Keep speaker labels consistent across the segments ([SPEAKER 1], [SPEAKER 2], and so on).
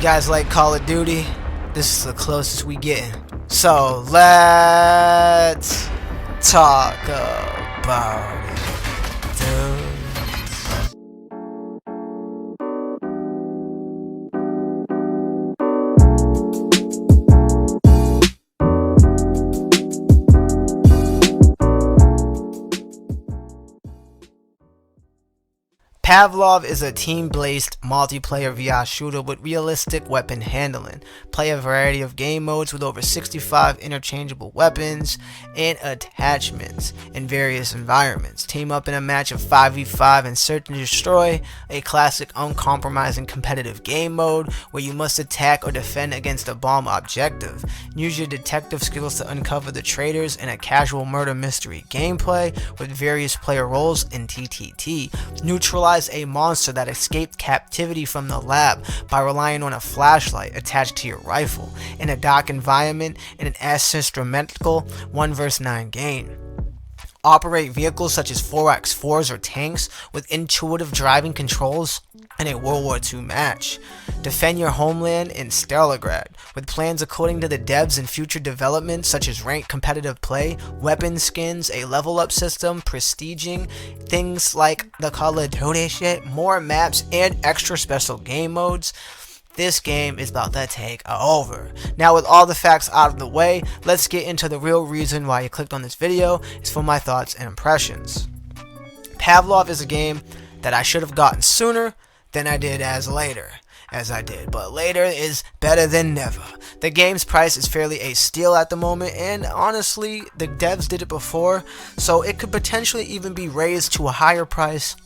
[SPEAKER 1] guys like Call of Duty? This is the closest we getting. So let's talk about it, dude. Pavlov is a team-based multiplayer VR shooter with realistic weapon handling. Play a variety of game modes with over 65 interchangeable weapons and attachments in various environments. Team up in a match of 5v5 and search and destroy, a classic uncompromising competitive game mode where you must attack or defend against a bomb objective. Use your detective skills to uncover the traitors in a casual murder mystery gameplay with various player roles in TTT. Neutralize a monster that escaped captivity from the lab by relying on a flashlight attached to your rifle in a dark environment in an asymmetrical 1 vs 9 game. Operate vehicles such as 4x4s or tanks with intuitive driving controls in a World War II match. Defend your homeland in Stalingrad with plans according to the devs and future developments such as ranked competitive play, weapon skins, a level up system, prestiging, things like the Call of Duty shit, more maps, and extra special game modes. This game is about to take over. Now, with all the facts out of the way, let's get into the real reason why you clicked on this video. It's for my thoughts and impressions. Pavlov is a game that I should have gotten sooner than I did as I did, but later is better than never. The game's price is fairly a steal at the moment, and honestly, the devs did it before, so it could potentially even be raised to a higher price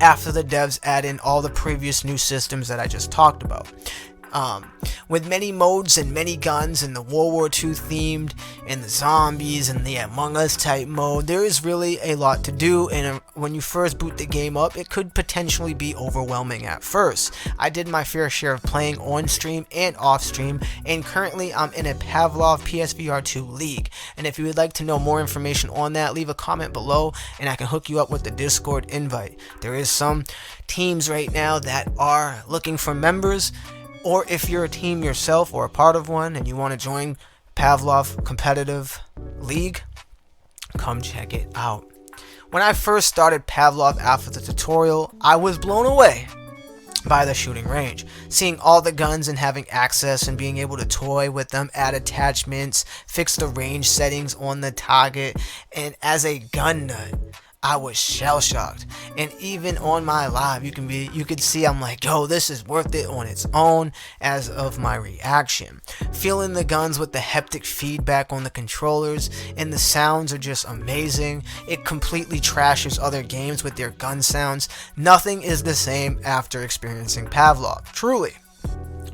[SPEAKER 1] after the devs add in all the previous new systems that I just talked about. With many modes and many guns and the World War II themed and the zombies and the Among Us type mode, there is really a lot to do, and when you first boot the game up, it could potentially be overwhelming at first. I did my fair share of playing on stream and off stream, and currently I'm in a Pavlov Psvr2 league, and if you would like to know more information on that, leave a comment below and I can hook you up with the Discord invite. There is some teams right now that are looking for members, or if you're a team yourself or a part of one and you want to join Pavlov competitive league, come check it out. When I first started Pavlov after the tutorial, I was blown away by the shooting range. Seeing all the guns and having access and being able to toy with them, add attachments, fix the range settings on the target, and as a gun nut, I was shell-shocked. And even on my live, you could see I'm like, yo, this is worth it on its own as of my reaction. Feeling the guns with the haptic feedback on the controllers, and the sounds are just amazing. It completely trashes other games with their gun sounds. Nothing is the same after experiencing Pavlov, truly.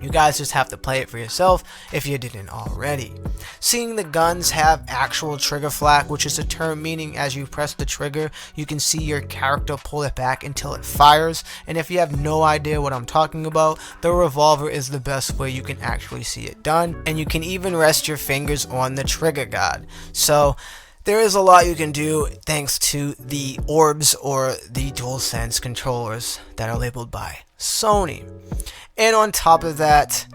[SPEAKER 1] You guys just have to play it for yourself if you didn't already. Seeing the guns have actual trigger flack, which is a term meaning as you press the trigger, you can see your character pull it back until it fires. And if you have no idea what I'm talking about, the revolver is the best way you can actually see it done. And you can even rest your fingers on the trigger guard. So there is a lot you can do thanks to the orbs or the DualSense controllers that are labeled by Sony. And on top of that,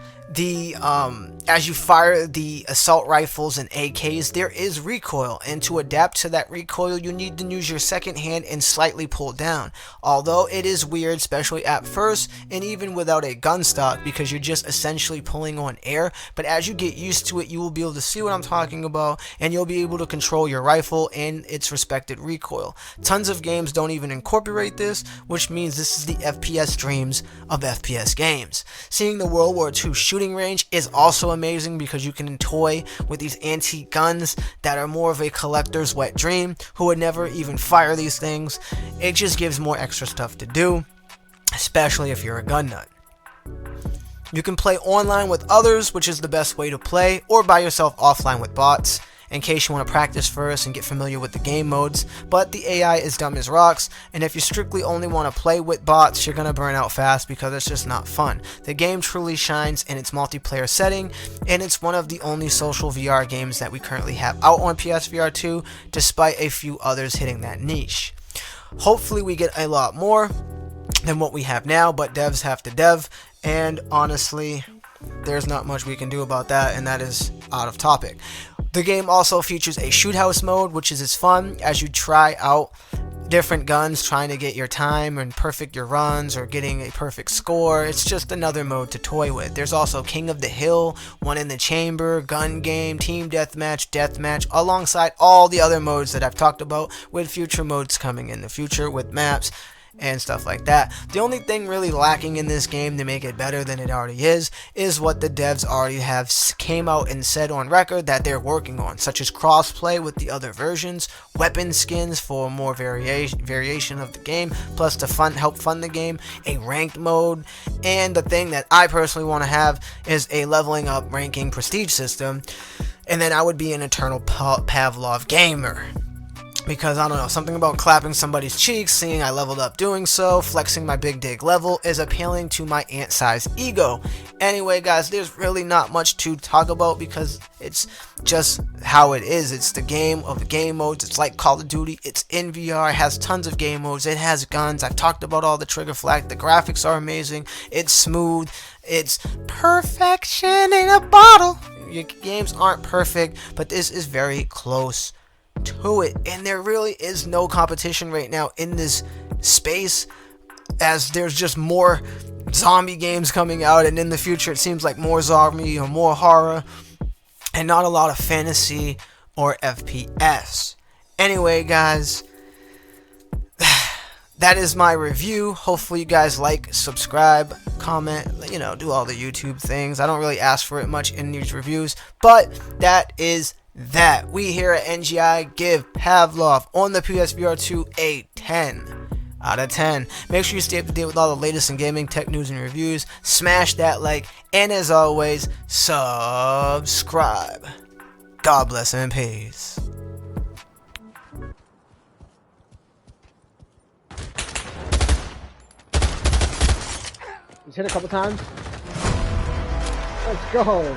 [SPEAKER 1] as you fire the assault rifles and AKs, there is recoil, and to adapt to that recoil, you need to use your second hand and slightly pull down. Although it is weird, especially at first, and even without a gun stock, because you're just essentially pulling on air, but as you get used to it, you will be able to see what I'm talking about, and you'll be able to control your rifle and its respected recoil. Tons of games don't even incorporate this, which means this is the FPS dreams of FPS games. Seeing the World War II shooting range is also amazing because you can toy with these antique guns that are more of a collector's wet dream who would never even fire these things. It just gives more extra stuff to do, especially if you're a gun nut. You can play online with others, which is the best way to play, or by yourself offline with bots, in case you want to practice first and get familiar with the game modes, but the AI is dumb as rocks, and if you strictly only want to play with bots, you're going to burn out fast because it's just not fun. The game truly shines in its multiplayer setting, and it's one of the only social VR games that we currently have out on PSVR 2, despite a few others hitting that niche. Hopefully we get a lot more than what we have now, but devs have to dev, and honestly, there's not much we can do about that, and that is out of topic. The game also features a shoot house mode, which is as fun as you try out different guns, trying to get your time and perfect your runs or getting a perfect score. It's just another mode to toy with. There's also King of the Hill, One in the Chamber, Gun Game, Team Deathmatch, alongside all the other modes that I've talked about, with future modes coming in the future with maps and stuff like that. The only thing really lacking in this game to make it better than it already is what the devs already have came out and said on record that they're working on, such as crossplay with the other versions, weapon skins for more variation of the game, plus to help fund the game, a ranked mode, and the thing that I personally want to have is a leveling up ranking prestige system, and then I would be an eternal Pavlov gamer. Because, I don't know, something about clapping somebody's cheeks, seeing I leveled up doing so, flexing my big dig level, is appealing to my ant-sized ego. Anyway, guys, there's really not much to talk about because it's just how it is. It's the game of the game modes. It's like Call of Duty. It's in VR. It has tons of game modes. It has guns. I've talked about all the trigger flag. The graphics are amazing. It's smooth. It's perfection in a bottle. Your games aren't perfect, but this is very close to it, and there really is no competition right now in this space, as there's just more zombie games coming out, and in the future it seems like more zombie or more horror and not a lot of fantasy or FPS. Anyway, guys, that is my review. Hopefully you guys like, subscribe, comment, do all the YouTube things. I don't really ask for it much in these reviews, but that is that. We here at NGI give Pavlov on the PSVR2 a 10 out of 10. Make sure you stay up to date with all the latest in gaming, tech news, and reviews. Smash that like, and as always, subscribe. God bless and peace.
[SPEAKER 2] Just hit a couple times. Let's go.